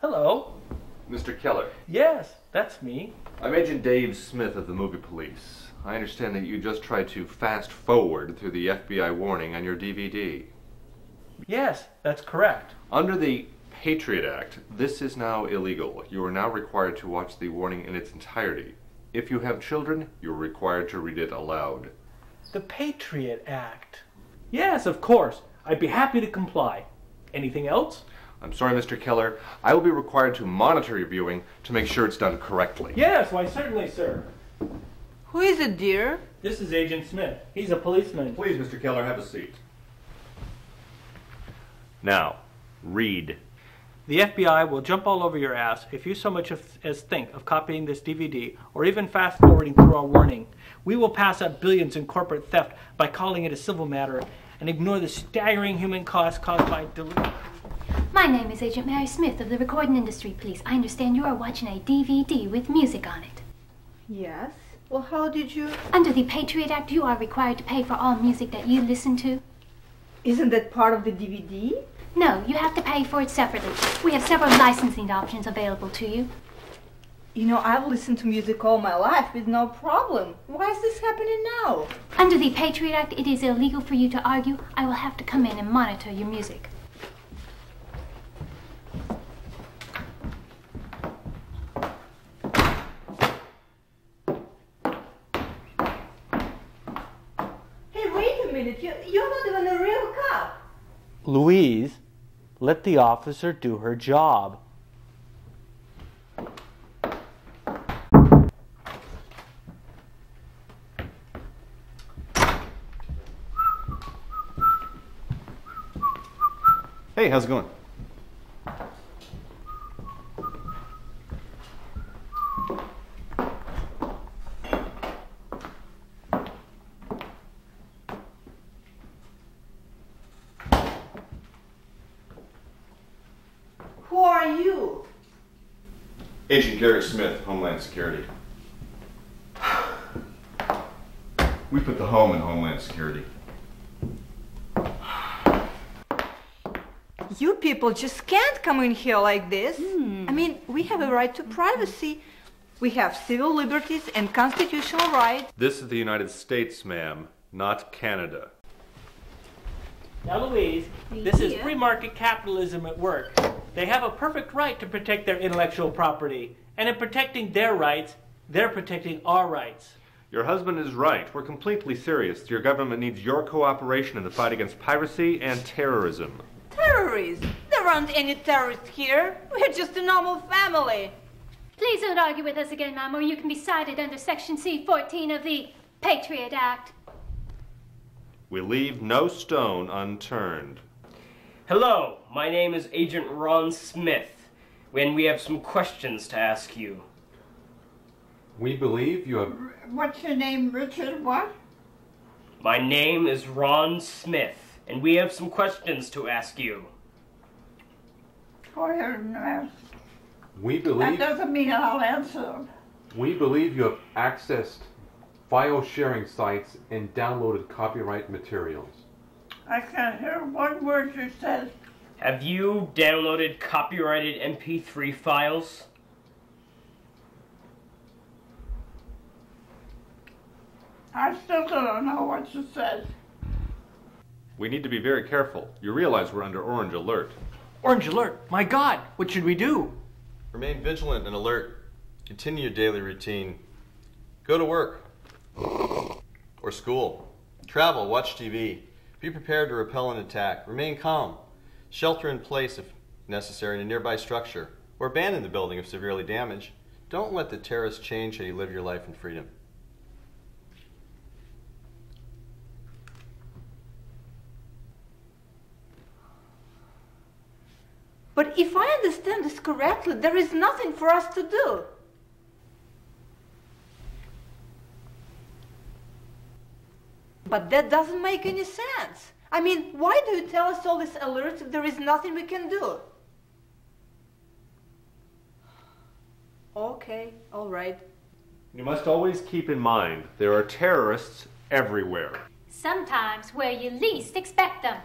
Hello. Mr. Keller. Yes, that's me. I'm Agent Dave Smith of the Movie Police. I understand that you just tried to fast forward through the FBI warning on your DVD. Yes, that's correct. Under the Patriot Act, this is now illegal. You are now required to watch the warning in its entirety. If you have children, you are required to read it aloud. The Patriot Act. Yes, of course. I'd be happy to comply. Anything else? I'm sorry, Mr. Keller. I will be required to monitor your viewing to make sure it's done correctly. Yes, why certainly, sir. Who is it, dear? This is Agent Smith. He's a policeman. Please, Mr. Keller, have a seat. Now, read. The FBI will jump all over your ass if you so much as think of copying this DVD or even fast-forwarding through our warning. We will pass up billions in corporate theft by calling it a civil matter and ignore the staggering human costs caused by delivery. My name is Agent Mary Smith of the Recording Industry Police. I understand you are watching a DVD with music on it. Yes? Well, how did you... Under the Patriot Act, you are required to pay for all music that you listen to. Isn't that part of the DVD? No, you have to pay for it separately. We have several licensing options available to you. You know, I've listened to music all my life with no problem. Why is this happening now? Under the Patriot Act, it is illegal for you to argue. I will have to come in and monitor your music. Hey, wait a minute. You're not even a real cop. Louise, let the officer do her job. Hey, how's it going? Who are you? Agent Gary Smith, Homeland Security. We put the home in Homeland Security. You people just can't come in here like this. I mean, we have a right to privacy. We have civil liberties and constitutional rights. This is the United States, ma'am, not Canada. Now, Louise, this is free market capitalism at work. They have a perfect right to protect their intellectual property. And in protecting their rights, they're protecting our rights. Your husband is right. We're completely serious. Your government needs your cooperation in the fight against piracy and terrorism. Terrorists? There aren't any terrorists here. We're just a normal family. Please don't argue with us again, ma'am, or you can be cited under Section C-14 of the Patriot Act. We leave no stone unturned. Hello, my name is Agent Ron Smith, and we have some questions to ask you. We believe you have... What's your name, Richard? What? My name is Ron Smith, and we have some questions to ask you. Go ahead and ask. We That believe... doesn't mean I'll answer them. We believe you have accessed file-sharing sites and downloaded copyright materials. I can't hear one word you said. Have you downloaded copyrighted MP3 files? I still don't know what you said. We need to be very careful. You realize we're under orange alert. Orange alert! My God, what should we do? Remain vigilant and alert. Continue your daily routine. Go to work or school. Travel, watch TV. Be prepared to repel an attack. Remain calm. Shelter in place if necessary in a nearby structure, or abandon the building if severely damaged. Don't let the terrorists change how you live your life in freedom. But if I understand this correctly, there is nothing for us to do. But that doesn't make any sense. I mean, why do you tell us all these alerts if there is nothing we can do? Okay, all right. You must always keep in mind there are terrorists everywhere. Sometimes where you least expect them.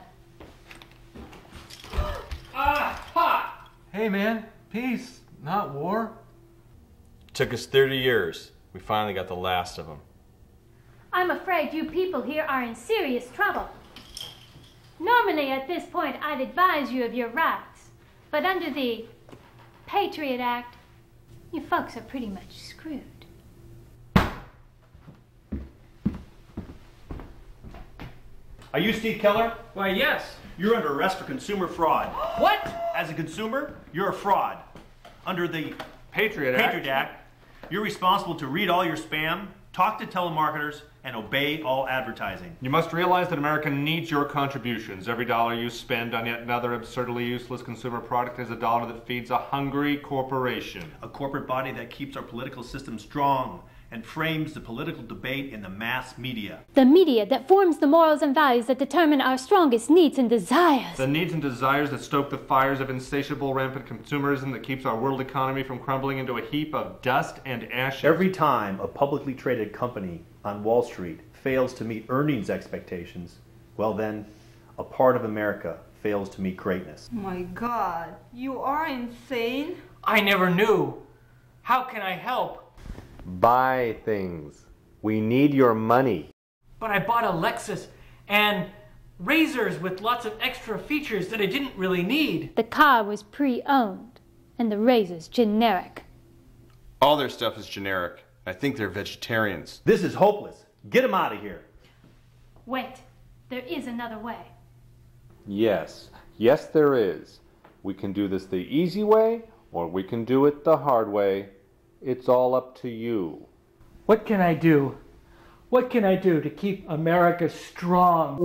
Hey, man, Peace, not war. Took us 30 years. We finally got the last of them. I'm afraid you people here are in serious trouble. Normally at this point I'd advise you of your rights, but under the Patriot Act, you folks are pretty much screwed. Are you Steve Keller? Why, yes. You're under arrest for consumer fraud. What? As a consumer, you're a fraud. Under the Patriot Act, you're responsible to read all your spam, talk to telemarketers, and obey all advertising. You must realize that America needs your contributions. Every dollar you spend on yet another absurdly useless consumer product is a dollar that feeds a hungry corporation. A corporate body that keeps our political system strong and frames the political debate in the mass media. The media that forms the morals and values that determine our strongest needs and desires. The needs and desires that stoke the fires of insatiable rampant consumerism that keeps our world economy from crumbling into a heap of dust and ashes. Every time a publicly traded company on Wall Street fails to meet earnings expectations, well then, a part of America fails to meet greatness. My God, you are insane. I never knew. How can I help? Buy things. We need your money. But I bought a Lexus and razors with lots of extra features that I didn't really need. The car was pre-owned, and the razor's generic. All their stuff is generic. I think they're vegetarians. This is hopeless. Get him out of here. Wait, there is another way. Yes, there is. We can do this the easy way, or we can do it the hard way. It's all up to you. What can I do? What can I do to keep America strong?